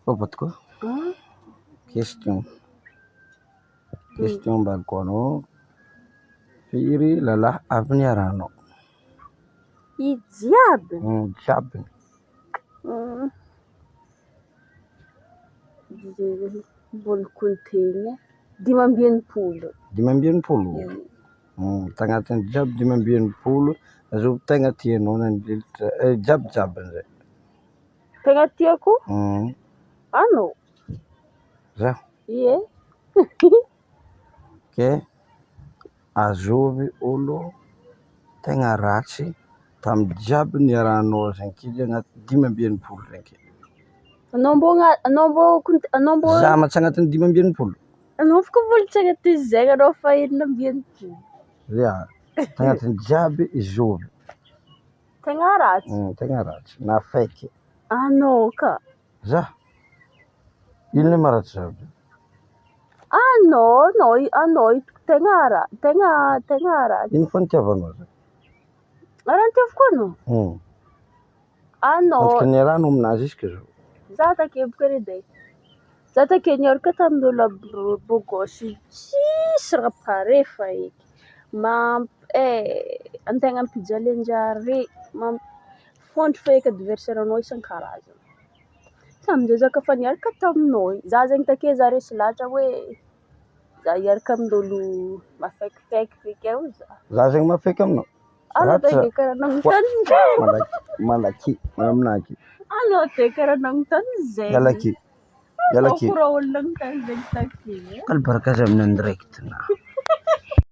Papatkô question mbako anao firy lalahy avy niarahanao? I jiaby Jiaby. mbola kontegna 5 5 tagnatin'ny jiaby 5 azo tegna tianao nandilitra jiaby zay. tegna tiako anao Za ie ke azovy olo tegna ratsy tamy jiaby niarahanao zankidy agnaty 5 zanky. anao mbô Za ma tsy agnatin'ny 5 anao afaka volontsagna ty zay anao fa enina ambienipolo ya tagnatin'ny jiaby izovy tegna ratsy tegna ratsy na faiky anao ka za ino le maratsy jiaby anao itako tegna ratsy ino fa nitiavanao za raha nitiavako anao anao antsika niarahanao aminazy isika zao za take boka redy za take niaraka tamin'olo bogosy tsisy raha pare fa eky antegna ampijaly anjare fôntry fa eky adversaire anao isan-karazany samindreo za kafa niaraka taminao za zegny take za resy lahatra hoe za hiaraka amin'olo mafaikifaiky feky ao za zegny mafaiky aminao anao take karaha nanontany malaky manaminaky anao te karaha nanontany zay yalaky kora olo nanontany zegny take alibaraka azy amin'ny andirect na